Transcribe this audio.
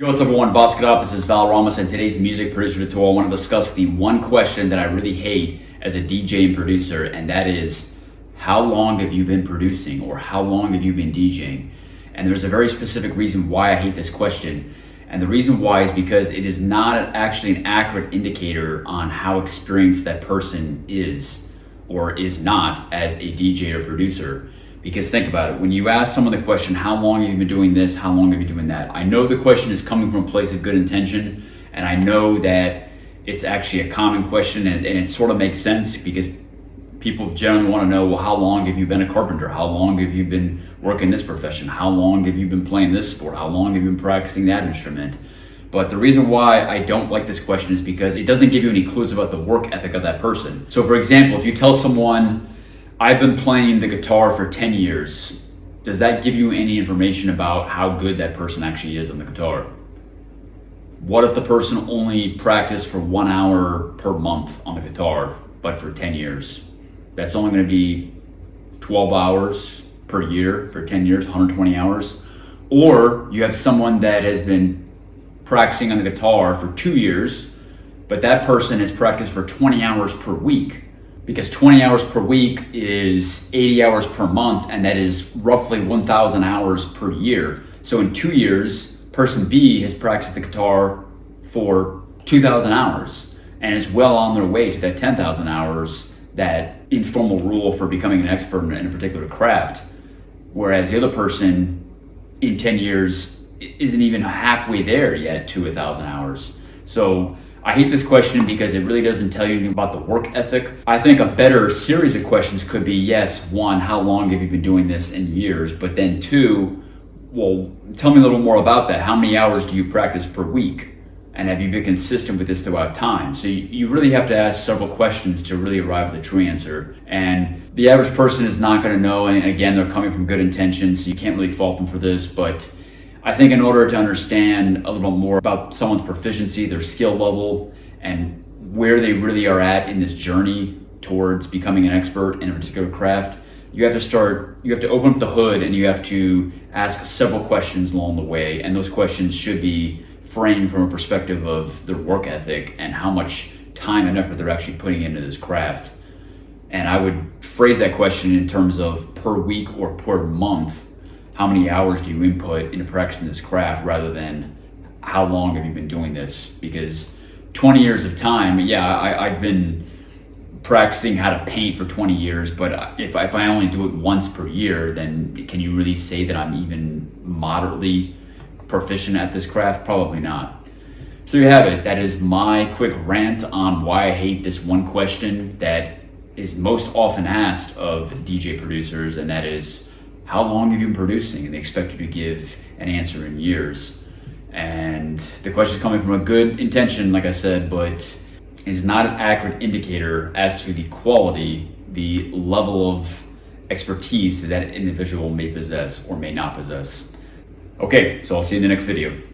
Yo, what's up everyone, Valoramous. This is Valoramous, and today's music producer tutorial I want to discuss the one question that I really hate as a DJ and producer, and that is, how long have you been producing, or how long have you been DJing? And there's a very specific reason why I hate this question, and the reason why is because it is not actually an accurate indicator on how experienced that person is or is not as a DJ or producer. Because think about it, when you ask someone the question, how long have you been doing this, how long have you been doing that? I know the question is coming from a place of good intention, and I know that it's actually a common question, and it sort of makes sense because people generally want to know, well, how long have you been a carpenter? How long have you been working this profession? How long have you been playing this sport? How long have you been practicing that instrument? But the reason why I don't like this question is because it doesn't give you any clues about the work ethic of that person. So for example, if you tell someone, I've been playing the guitar for 10 years. Does that give you any information about how good that person actually is on the guitar? What if the person only practiced for 1 hour per month on the guitar, but for 10 years? That's only going to be 12 hours per year for 10 years, 120 hours. Or you have someone that has been practicing on the guitar for 2 years, but that person has practiced for 20 hours per week. Because 20 hours per week is 80 hours per month, and that is roughly 1,000 hours per year. So in 2 years, person B has practiced the guitar for 2,000 hours and is well on their way to that 10,000 hours, that informal rule for becoming an expert in a particular craft. Whereas the other person in 10 years isn't even halfway there yet to 1,000 hours. So I hate this question because it really doesn't tell you anything about the work ethic. I think a better series of questions could be, yes, one, how long have you been doing this in years? But then two, well, tell me a little more about that. How many hours do you practice per week? And have you been consistent with this throughout time? So you really have to ask several questions to really arrive at the true answer. And the average person is not going to know, and again, they're coming from good intentions, so you can't really fault them for this, but I think in order to understand a little more about someone's proficiency, their skill level, and where they really are at in this journey towards becoming an expert in a particular craft, you have to open up the hood and you have to ask several questions along the way. And those questions should be framed from a perspective of their work ethic and how much time and effort they're actually putting into this craft. And I would phrase that question in terms of per week or per month. How many hours do you input into practicing this craft, rather than how long have you been doing this? Because 20 years of time, yeah, I've been practicing how to paint for 20 years, but if I only do it once per year, then can you really say that I'm even moderately proficient at this craft? Probably not. So there you have it. That is my quick rant on why I hate this one question that is most often asked of DJ producers, and that is, how long have you been producing? And they expect you to give an answer in years. And the question is coming from a good intention, like I said, but is not an accurate indicator as to the quality, the level of expertise that individual may possess or may not possess. Okay, so I'll see you in the next video.